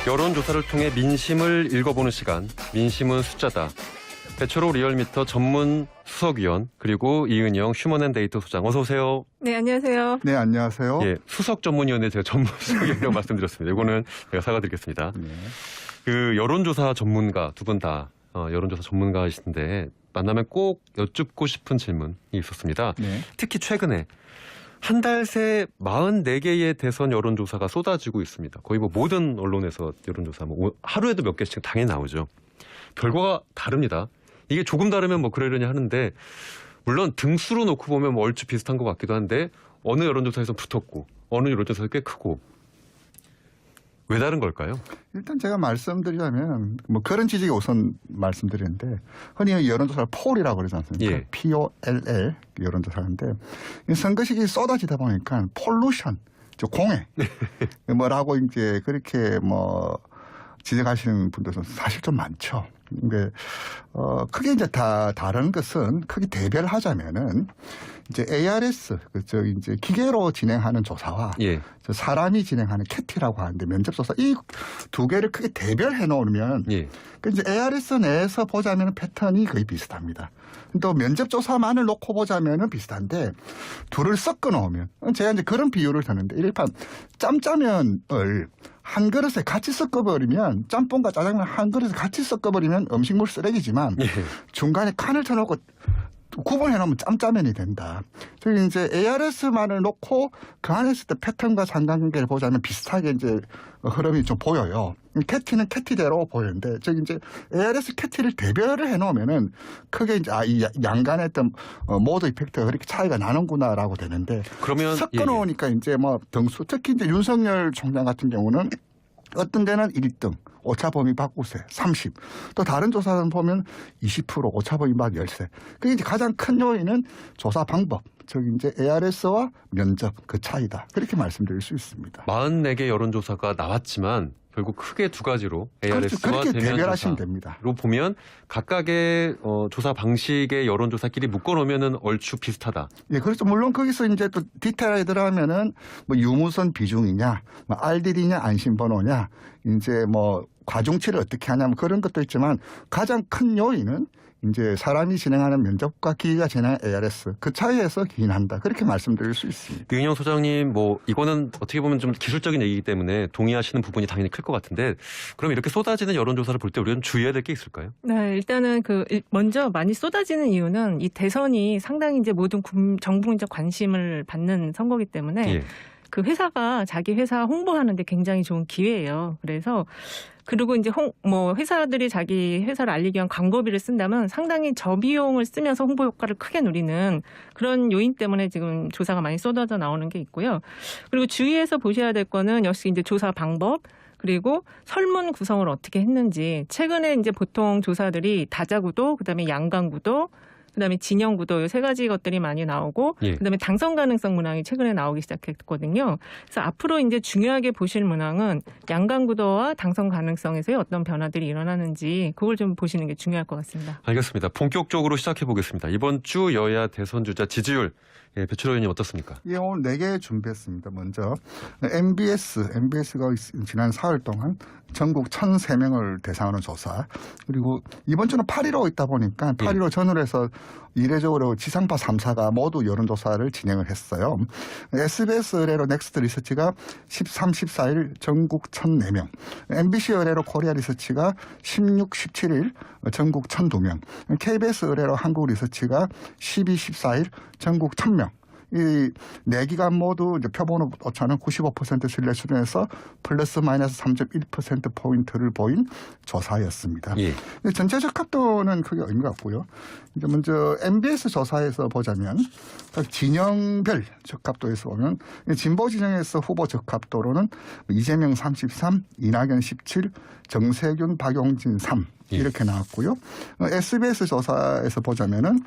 여론조사를 통해 민심을 읽어보는 시간, 민심은 숫자다. 배철호 리얼미터 전문 수석위원 그리고 이은영 휴먼앤데이터 소장 어서 오세요. 네, 안녕하세요. 네, 안녕하세요. 예, 수석 전문위원회 제가 전문 수석이라고 말씀드렸습니다. 이거는 제가 사과드리겠습니다. 네. 그 여론조사 전문가 두 분 다 여론조사 전문가이신데 만나면 꼭 여쭙고 싶은 질문이 있었습니다. 네. 특히 최근에 한 달 새 44개의 대선 여론조사가 쏟아지고 있습니다. 거의 뭐 모든 언론에서 여론조사 하루에도 몇 개씩 당연히 나오죠. 결과가 다릅니다. 이게 조금 다르면 뭐 그러려니 하는데 물론 등수로 놓고 보면 뭐 얼추 비슷한 것 같기도 한데 어느 여론조사에서 붙었고 어느 여론조사에서 꽤 크고 왜 다른 걸까요? 일단 제가 말씀드리자면 뭐 그런 지식이 우선 말씀드리는데 흔히 여론조사를 폴이라고 그러지 않습니까? 예. POLL 여론조사인데 선거 시기 쏟아지다 보니까 폴루션, 공해 뭐라고 이제 그렇게 뭐 지적하시는 분들은 사실 좀 많죠. 근데 크게 이제 다른 것은 크게 대별을 하자면은 이제 ARS 이제 기계로 진행하는 조사와 예. 사람이 진행하는 CAT이라고 하는데 면접조사 이 두 개를 크게 대별해 놓으면 예. 그 이제 ARS 내에서 보자면 패턴이 거의 비슷합니다. 또 면접조사만을 놓고 보자면은 비슷한데 둘을 섞어 놓으면 제가 이제 그런 비유를 드는데 일반 짬짜면을 한 그릇에 같이 섞어버리면 짬뽕과 짜장면 한 그릇에 같이 섞어버리면 음식물 쓰레기지만 예. 중간에 칸을 쳐놓고 구분해 놓으면 짬짜면이 된다. 그래서 이제 ARS만을 놓고 그 안에 있을 때 패턴과 상관관계를 보자면 비슷하게 이제 흐름이 좀 보여요. 캐티는 캐티대로 보이는데 저기 이제 ARS 캐티를 대별을 해 놓으면은 크게 이제 이 양간의 어떤 모드 이펙트가 그렇게 차이가 나는구나라고 되는데 그러면 섞어 놓으니까 이제 뭐 등수 특히 이제 윤석열 총장 같은 경우는 어떤 데는 1등, 오차범위 바꾸세 30. 또 다른 조사는 보면 20% 오차범위 막 13. 그게 이제 가장 큰 요인은 조사 방법, 즉 이제 ARS와 면접 그 차이다. 그렇게 말씀드릴 수 있습니다. 44개 여론조사가 나왔지만 결국 크게 두 가지로 ARS와 그렇게 대면 대별하시면 됩니다. 로 보면 각각의 조사 방식의 여론조사끼리 묶어놓으면은 얼추 비슷하다. 예, 그렇죠. 물론 거기서 이제 또 디테일하게 들어가면은 뭐 유무선 비중이냐, 뭐 RDD냐, 안심번호냐, 이제 뭐 과중치를 어떻게 하냐면 그런 것도 있지만 가장 큰 요인은 이제 사람이 진행하는 면접과 기계가 진행하는 ARS 그 차이에서 기인한다. 그렇게 말씀드릴 수 있습니다. 이은영 소장님, 뭐 이거는 어떻게 보면 좀 기술적인 얘기이기 때문에 동의하시는 부분이 당연히 클 것 같은데 그럼 이렇게 쏟아지는 여론조사를 볼 때 우리는 주의해야 될 게 있을까요? 네, 일단은 먼저 많이 쏟아지는 이유는 이 대선이 상당히 이제 모든 정부적 관심을 받는 선거기 때문에 예. 그 회사가 자기 회사 홍보하는데 굉장히 좋은 기회예요. 그래서 그리고 이제 회사들이 자기 회사를 알리기 위한 광고비를 쓴다면 상당히 저비용을 쓰면서 홍보 효과를 크게 누리는 그런 요인 때문에 지금 조사가 많이 쏟아져 나오는 게 있고요. 그리고 주의해서 보셔야 될 거는 역시 이제 조사 방법 그리고 설문 구성을 어떻게 했는지 최근에 이제 보통 조사들이 다자구도 그다음에 양강구도 그다음에 진영구도 이 세 가지 것들이 많이 나오고 예. 그다음에 당선 가능성 문항이 최근에 나오기 시작했거든요. 그래서 앞으로 이제 중요하게 보실 문항은 양강구도와 당선 가능성에서의 어떤 변화들이 일어나는지 그걸 좀 보시는 게 중요할 것 같습니다. 알겠습니다. 본격적으로 시작해 보겠습니다. 이번 주 여야 대선 주자 지지율 배철호 의원님 어떻습니까? 예, 오늘 4개 준비했습니다. 먼저 MBS가 지난 4월 동안 전국 1,003명을 대상으로 조사. 그리고 이번 주는 8.15 있다 보니까 8.15 전후로 해서 이례적으로 지상파 3사가 모두 여론조사를 진행을 했어요. SBS 의뢰로 넥스트 리서치가 13, 14일 전국 1,004명. MBC 의뢰로 코리아 리서치가 16, 17일 전국 1,002명. KBS 의뢰로 한국 리서치가 12, 14일 전국 1,000명. 이 4기관 모두 이제 표본오 오차는 95% 신뢰 수준에서 플러스 마이너스 3.1%포인트를 보인 조사였습니다. 예. 전체적 합도는 크게 의미가 없고요. 이제 먼저 MBS 조사에서 보자면 진영별 적합도에서 보면 진보 진영에서 후보 적합도로는 이재명 33, 이낙연 17, 정세균, 박용진 3 이렇게 나왔고요. SBS 조사에서 보자면은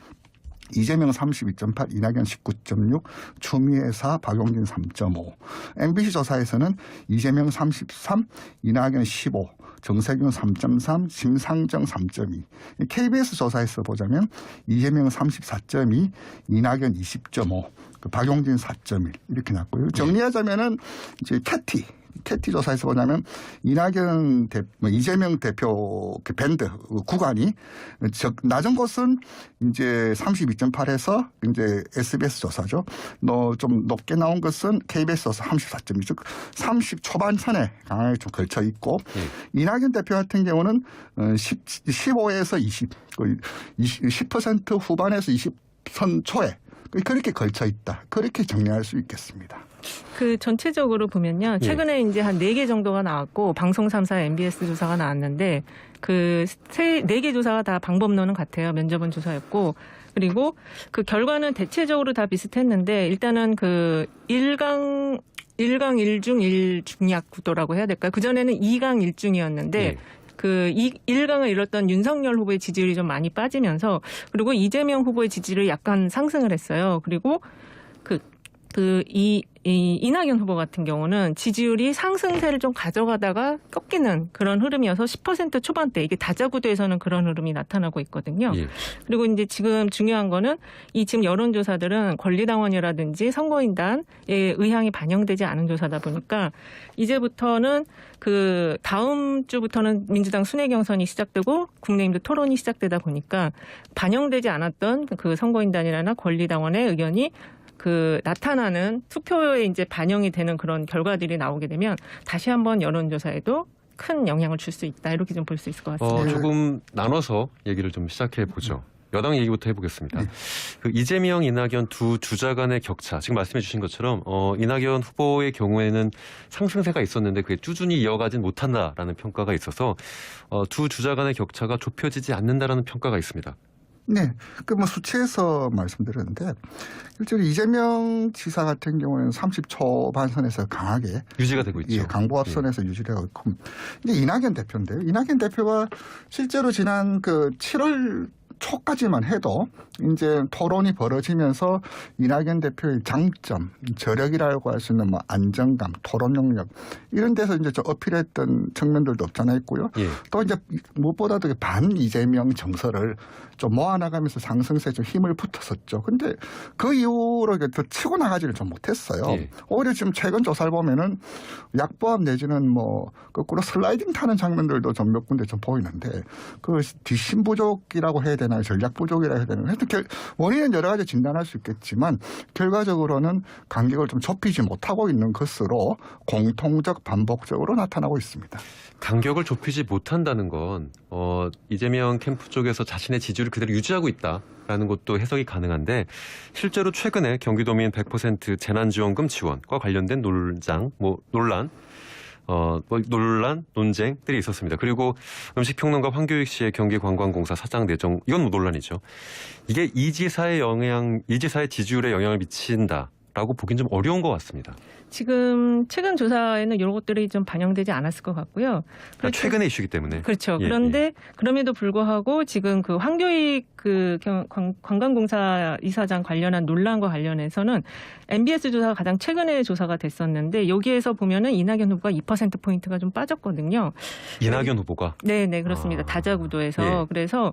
이재명 32.8, 이낙연 19.6, 추미애 4, 박용진 3.5. MBC 조사에서는 이재명 33, 이낙연 15, 정세균 3.3, 심상정 3.2. KBS 조사에서 보자면 이재명 34.2, 이낙연 20.5, 박용진 4.1 이렇게 났고요. 정리하자면은 이제 캐티 조사에서 뭐냐면 이재명 대표 그 밴드 구간이 낮은 곳은 이제 32.8에서 이제 SBS 조사죠. 좀 높게 나온 것은 KBS 조사 34.2, 즉 30 초반선에 강하게 좀 걸쳐 있고 이낙연 대표 같은 경우는 15에서 20, 10% 후반에서 20선 초에 그렇게 걸쳐 있다. 그렇게 정리할 수 있겠습니다. 그 전체적으로 보면요. 최근에 이제 한 4개 정도가 나왔고 방송 3사 MBS 조사가 나왔는데 그 4개 조사가 다 방법론은 같아요. 면접은 조사였고 그리고 그 결과는 대체적으로 다 비슷했는데 일단은 그 1강 1중 1중약 구도라고 해야 될까요? 그전에는 2강 1중이었는데 그 1강을 이뤘던 윤석열 후보의 지지율이 좀 많이 빠지면서 그리고 이재명 후보의 지지율이 약간 상승을 했어요. 그리고 이낙연 후보 같은 경우는 지지율이 상승세를 좀 가져가다가 꺾이는 그런 흐름이어서 10% 초반대 이게 다자구도에서는 그런 흐름이 나타나고 있거든요. 그리고 이제 지금 중요한 거는 이 지금 여론조사들은 권리당원이라든지 선거인단의 의향이 반영되지 않은 조사다 보니까 이제부터는 그 다음 주부터는 민주당 순회 경선이 시작되고 국내임도 토론이 시작되다 보니까 반영되지 않았던 그 선거인단이나 권리당원의 의견이 그 나타나는 투표에 이제 반영이 되는 그런 결과들이 나오게 되면 다시 한번 여론조사에도 큰 영향을 줄 수 있다. 이렇게 좀 볼 수 있을 것 같습니다. 조금 나눠서 얘기를 좀 시작해 보죠. 여당 얘기부터 해보겠습니다. 그 이재명, 이낙연 두 주자 간의 격차, 지금 말씀해 주신 것처럼 이낙연 후보의 경우에는 상승세가 있었는데 그게 꾸준히 이어가진 못한다라는 평가가 있어서 두 주자 간의 격차가 좁혀지지 않는다라는 평가가 있습니다. 네. 수치에서 말씀드렸는데, 실제로 이재명 지사 같은 경우는 30 초반선에서 강하게 유지가 되고 있죠. 강보합선에서 유지되고 있고, 이제 이낙연 대표인데요. 이낙연 대표가 실제로 지난 7월 초까지만 해도 이제 토론이 벌어지면서 이낙연 대표의 장점, 저력이라고 할 수 있는 안정감, 토론 능력 이런 데서 이제 좀 어필했던 측면들도 없잖아 있고요. 또 이제 무엇보다도 반 이재명 정서를 좀 모아나가면서 상승세에 좀 힘을 붙었었죠. 근데 그 이후로 더 치고 나가지를 좀 못했어요. 오히려 지금 최근 조사를 보면은 약보합 내지는 거꾸로 슬라이딩 타는 장면들도 좀 몇 군데 좀 보이는데 그 뒷심 부족이라고 해야 되나요? 전략 부족이라고 해야 되나요? 하여튼 원인은 여러 가지 진단할 수 있겠지만 결과적으로는 간격을 좀 좁히지 못하고 있는 것으로 공통적 반복적으로 나타나고 있습니다. 간격을 좁히지 못한다는 건 이재명 캠프 쪽에서 자신의 지지율을 그대로 유지하고 있다라는 것도 해석이 가능한데 실제로 최근에 경기도민 100% 재난지원금 지원과 관련된 논쟁들이 있었습니다. 그리고 음식평론가 황교익 씨의 경기관광공사 사장 내정, 이건 논란이죠. 이게 이 지사의 지지율에 영향을 미친다라고 보긴 좀 어려운 것 같습니다. 지금 최근 조사에는 이런 것들이 좀 반영되지 않았을 것 같고요. 최근의 이슈이기 때문에. 그렇죠. 그런데 그럼에도 불구하고 지금 그 황교익 관광공사 이사장 관련한 논란과 관련해서는 MBS 조사가 가장 최근에 조사가 됐었는데 여기에서 보면은 이낙연 후보가 2%포인트가 좀 빠졌거든요. 이낙연 후보가? 네, 그렇습니다. 다자구도에서. 그래서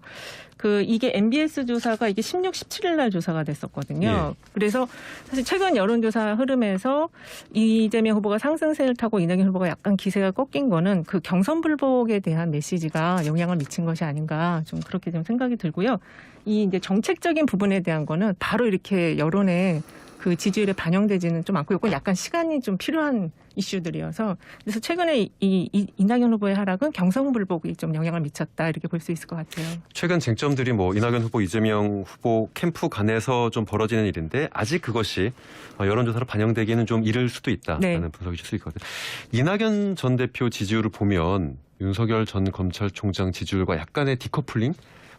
이게 MBS 조사가 이게 16, 17일 날 조사가 됐었거든요. 그래서 사실 최근 여론조사 흐름에서 이재명 후보가 상승세를 타고 이낙연 후보가 약간 기세가 꺾인 거는 그 경선 불복에 대한 메시지가 영향을 미친 것이 아닌가 좀 그렇게 좀 생각이 들고요. 이 이제 정책적인 부분에 대한 거는 바로 이렇게 여론에 그 지지율에 반영되지는 좀 않고 이건 약간 시간이 좀 필요한 이슈들이어서 그래서 최근에 이낙연 후보의 하락은 경선 불복이 좀 영향을 미쳤다 이렇게 볼 수 있을 것 같아요. 최근 쟁점들이 이낙연 후보, 이재명 후보 캠프 간에서 좀 벌어지는 일인데 아직 그것이 여론조사로 반영되기에는 좀 이를 수도 있다라는 분석이 있을 수 있거든요. 이낙연 전 대표 지지율을 보면 윤석열 전 검찰총장 지지율과 약간의 디커플링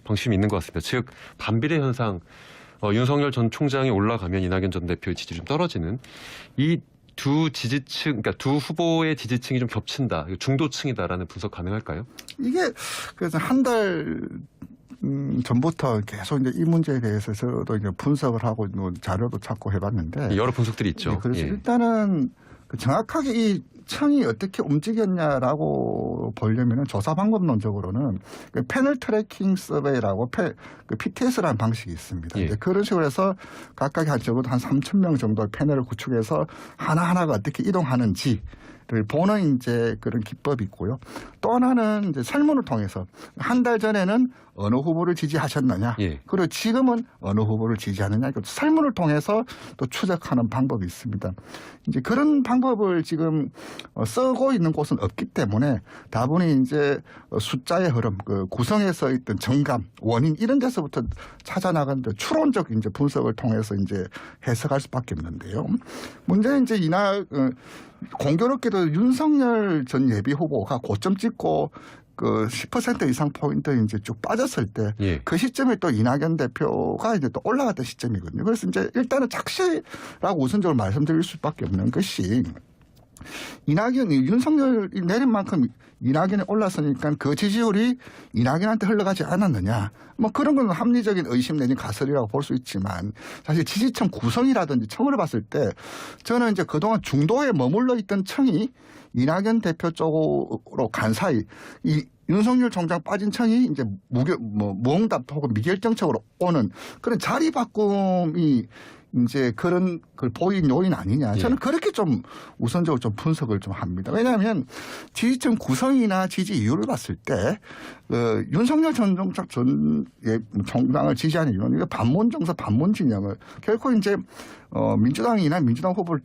방침이 있는 것 같습니다. 즉 반비례 현상. 윤석열 전 총장이 올라가면 이낙연 전 대표의 지지율이 좀 떨어지는 이 두 지지층, 그러니까 두 후보의 지지층이 좀 겹친다, 중도층이다라는 분석 가능할까요? 이게 그래서 한 달 전부터 계속 이제 이 문제에 대해서도 이제 분석을 하고 자료도 찾고 해봤는데 여러 분석들이 있죠. 그래서 일단은 정확하게 이 층이 어떻게 움직였냐라고 보려면은 조사 방법론적으로는 패널 트래킹 서베이라고 PTS라는 방식이 있습니다. 이제 그런 식으로 해서 각각 적어도 한 3,000명 정도의 패널을 구축해서 하나하나가 어떻게 이동하는지 보는 이제 그런 기법이 있고요. 또 하나는 이제 설문을 통해서 한 달 전에는 어느 후보를 지지하셨느냐, 예. 그리고 지금은 어느 후보를 지지하느냐, 설문을 통해서 또 추적하는 방법이 있습니다. 이제 그런 방법을 지금 쓰고 있는 곳은 없기 때문에 다분히 이제 숫자의 흐름, 그 구성에서 있던 정감, 원인 이런 데서부터 찾아나가는 추론적 이제 분석을 통해서 이제 해석할 수밖에 없는데요. 문제는 이제 공교롭게도 윤석열 전 예비 후보가 고점 찍고 그 10% 이상 포인트 이제 쭉 빠졌을 때 그 예. 시점에 또 이낙연 대표가 이제 또 올라갔던 시점이거든요. 그래서 이제 일단은 착시라고 우선적으로 말씀드릴 수밖에 없는 것이 윤석열이 내린 만큼 이낙연이 올랐으니까 그 지지율이 이낙연한테 흘러가지 않았느냐. 뭐 그런 건 합리적인 의심 내지 가설이라고 볼 수 있지만 사실 지지층 구성이라든지 청을 봤을 때 저는 이제 그동안 중도에 머물러 있던 청이 이낙연 대표 쪽으로 간 사이 이 윤석열 총장 빠진 청이 이제 무응답 혹은 미결정적으로 오는 그런 자리 바꿈이 이제 그런 걸 보인 요인 아니냐. 저는 그렇게 좀 우선적으로 좀 분석을 좀 합니다. 왜냐하면 지지층 구성이나 지지 이유를 봤을 때 윤석열 전 총장을 지지하는 이유는 이거 반문 정서, 반문 진영을 결코 이제 민주당이나 민주당 후보를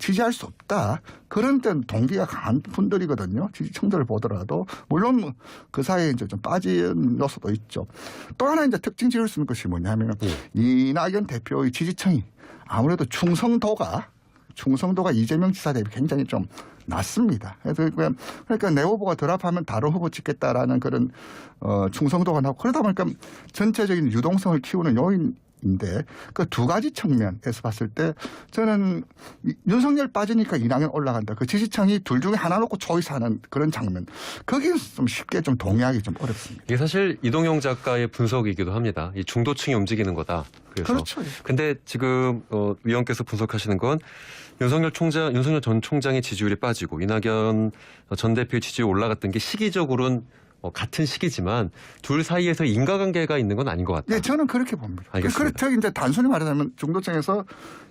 지지할 수 없다. 그런 데는 동기가 강한 분들이거든요. 지지층들을 보더라도 물론 그 사이에 이제 좀 빠진 요소도 있죠. 또 하나 이제 특징 지을 수 있는 것이 뭐냐면 이낙연 대표의 지지층이 아무래도 충성도가 이재명 지사 대비 굉장히 좀 낮습니다. 그러니까 내 후보가 덜 합하면 다른 후보 찍겠다라는 그런 충성도가 나고 그러다 보니까 전체적인 유동성을 키우는 요인인데 그 두 가지 측면에서 봤을 때 저는 윤석열 빠지니까 이낙연 올라간다. 그 지지층이 둘 중에 하나 놓고 초이스하는 그런 장면. 거기에 좀 쉽게 좀 동의하기 좀 어렵습니다. 이게 사실 이동영 작가의 분석이기도 합니다. 이 중도층이 움직이는 거다. 그래서. 그렇죠. 근데 지금 위원께서 분석하시는 건 윤석열 전 총장의 지지율이 빠지고 이낙연 전 대표의 지지율이 올라갔던 게 시기적으로는 같은 시기지만 둘 사이에서 인과관계가 있는 건 아닌 것 같다. 네, 저는 그렇게 봅니다. 알겠습니다. 그렇게 이제 단순히 말하자면 중도층에서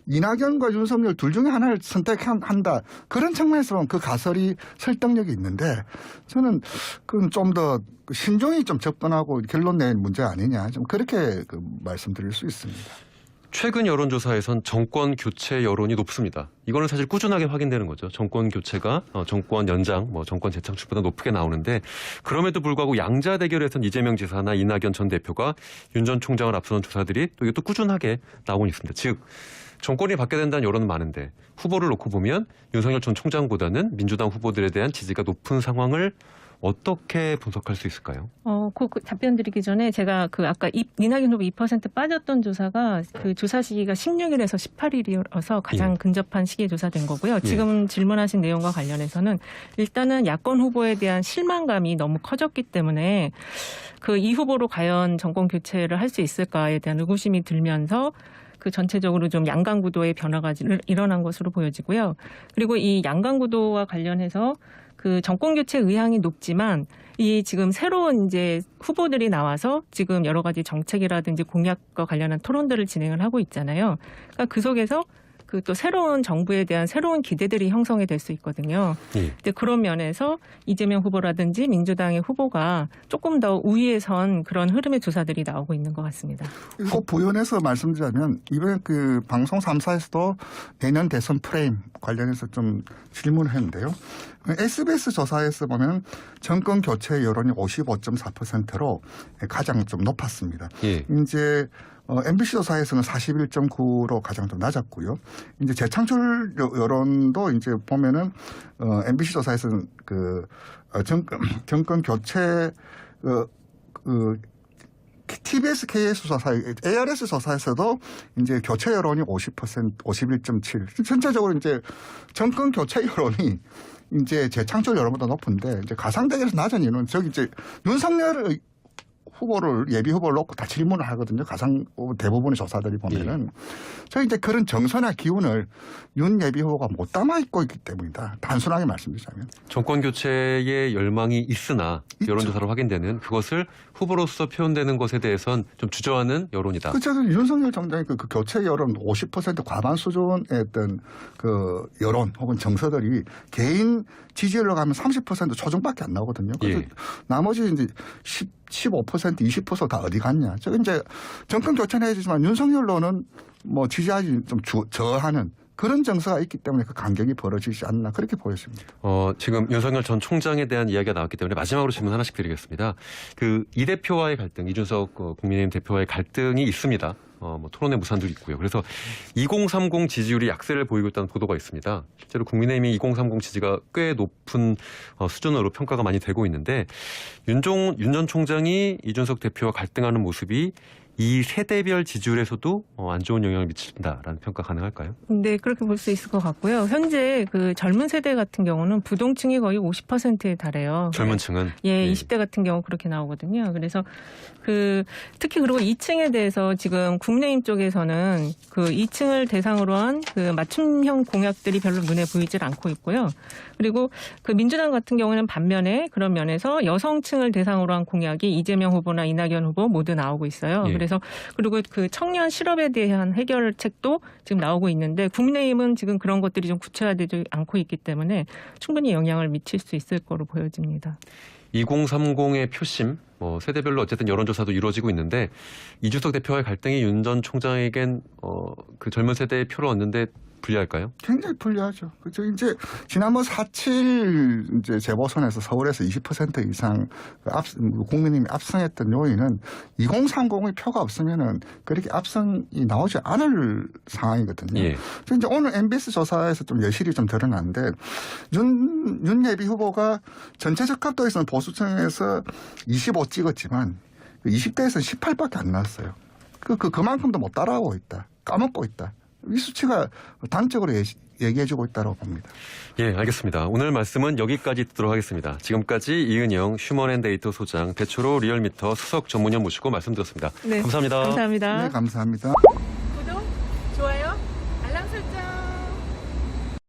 이낙연과 윤석열 둘 중에 하나를 선택한다. 그런 측면에서 보면 그 가설이 설득력이 있는데 저는 그건 좀 더 신중히 좀 접근하고 결론 낸 문제 아니냐. 좀 그렇게 말씀드릴 수 있습니다. 최근 여론조사에선 정권 교체 여론이 높습니다. 이거는 사실 꾸준하게 확인되는 거죠. 정권 교체가 정권 연장, 정권 재창출보다 높게 나오는데 그럼에도 불구하고 양자 대결에선 이재명 지사나 이낙연 전 대표가 윤 전 총장을 앞서는 조사들이 또 이것도 꾸준하게 나오고 있습니다. 즉 정권이 바뀌게 된다는 여론은 많은데 후보를 놓고 보면 윤석열 전 총장보다는 민주당 후보들에 대한 지지가 높은 상황을 어떻게 분석할 수 있을까요? 그 답변 드리기 전에 제가 아까 이낙연 후보 2% 빠졌던 조사가 그 조사 시기가 16일에서 18일이어서 가장 근접한 시기에 조사된 거고요. 지금 질문하신 내용과 관련해서는 일단은 야권 후보에 대한 실망감이 너무 커졌기 때문에 이 후보로 과연 정권 교체를 할 수 있을까에 대한 의구심이 들면서 전체적으로 좀 양강 구도의 변화가 일어난 것으로 보여지고요. 그리고 이 양강 구도와 관련해서 정권 교체 의향이 높지만 이 지금 새로운 이제 후보들이 나와서 지금 여러 가지 정책이라든지 공약과 관련한 토론들을 진행을 하고 있잖아요. 그러니까 그 속에서 또 새로운 정부에 대한 새로운 기대들이 형성이 될 수 있거든요. 근데 그런 면에서 이재명 후보라든지 민주당의 후보가 조금 더 우위에 선 그런 흐름의 조사들이 나오고 있는 것 같습니다. 꼭 부연해서 말씀드리자면 이번에 방송 3사에서도 내년 대선 프레임 관련해서 좀 질문을 했는데요. SBS 조사에서 보면 정권 교체 여론이 55.4%로 가장 좀 높았습니다. 이제 MBC 조사에서는 41.9로 가장 좀 낮았고요. 이제 재창출 여론도 이제 보면은 MBC 조사에서는 정권 교체 TBS, KS 조사, ARS 조사에서도 이제 교체 여론이 50%, 51.7. 전체적으로 이제 정권 교체 여론이 이제 재창출 여론보다 높은데 이제 가상대결에서 낮은 이유는 이제 윤석열 예비 후보를 놓고 다 질문을 하거든요. 가장 대부분의 조사들이 보면은 저희 이제 그런 정서나 기운을 윤 예비 후보가 못 담아 있고 있기 때문이다. 단순하게 말씀드리자면. 정권 교체의 열망이 있으나 있죠. 여론조사로 확인되는 그것을 후보로서 표현되는 것에 대해선 좀 주저하는 여론이다. 그렇죠. 윤석열 정당의 그 교체 여론 50% 과반 수준의 어떤 그 여론 혹은 정서들이 개인 지지율로 가면 30% 초중밖에 안 나오거든요. 그래서 예. 나머지 이제 15%, 20%다 어디 갔냐. 저 이제 정권 교체는 해주지만 윤석열로는 뭐 지지하지 좀 저하는 그런 정서가 있기 때문에 그 간격이 벌어지지 않나 그렇게 보였습니다. 지금 윤석열 전 총장에 대한 이야기가 나왔기 때문에 마지막으로 질문 하나씩 드리겠습니다. 그 이 대표와의 갈등, 이준석 국민의힘 대표와의 갈등이 있습니다. 뭐 토론회 무산도 있고요. 그래서 2030 지지율이 약세를 보이고 있다는 보도가 있습니다. 실제로 국민의힘이 2030 지지가 꽤 높은 수준으로 평가가 많이 되고 있는데 윤 전 총장이 이준석 대표와 갈등하는 모습이 이 세대별 지지율에서도 안 좋은 영향을 미친다라는 평가 가능할까요? 네, 그렇게 볼 수 있을 것 같고요. 현재 그 젊은 세대 같은 경우는 부동층이 거의 50%에 달해요. 젊은 층은? 예, 20대 같은 경우 그렇게 나오거든요. 그래서 특히 그리고 2층에 대해서 지금 국민의힘 쪽에서는 그 2층을 대상으로 한 그 맞춤형 공약들이 별로 눈에 보이질 않고 있고요. 그리고 그 민주당 같은 경우는 반면에 그런 면에서 여성층을 대상으로 한 공약이 이재명 후보나 이낙연 후보 모두 나오고 있어요. 예. 그래서 그리고 그 청년 실업에 대한 해결책도 지금 나오고 있는데 국민의힘은 지금 그런 것들이 좀 구체화되지 않고 있기 때문에 충분히 영향을 미칠 수 있을 거로 보여집니다. 2030의 표심, 세대별로 어쨌든 여론조사도 이루어지고 있는데 이준석 대표와의 갈등이 윤 전 총장에겐 그 젊은 세대의 표를 얻는데 불리할까요? 굉장히 불리하죠. 그죠. 이제 지난번 4.7 이제 재보선에서 서울에서 20% 이상 국민의힘이 압승했던 요인은 2030의 표가 없으면은 그렇게 압승이 나오지 않을 상황이거든요. 예. 그래서 이제 오늘 MBS 조사에서 좀 여실히 좀 드러났는데 윤 예비 후보가 전체 적합도에서는 보수층에서 25 찍었지만 20대에서는 18밖에 안 나왔어요. 그만큼도 못 따라오고 있다. 까먹고 있다. 이 수치가 단적으로 얘기해주고 있다고 봅니다. 예, 알겠습니다. 오늘 말씀은 여기까지 듣도록 하겠습니다. 지금까지 이은영 휴먼앤데이터 소장, 대초로 리얼미터 수석 전문위원 모시고 말씀드렸습니다. 네, 감사합니다. 감사합니다. 네, 감사합니다. 구독, 좋아요, 알람 설정.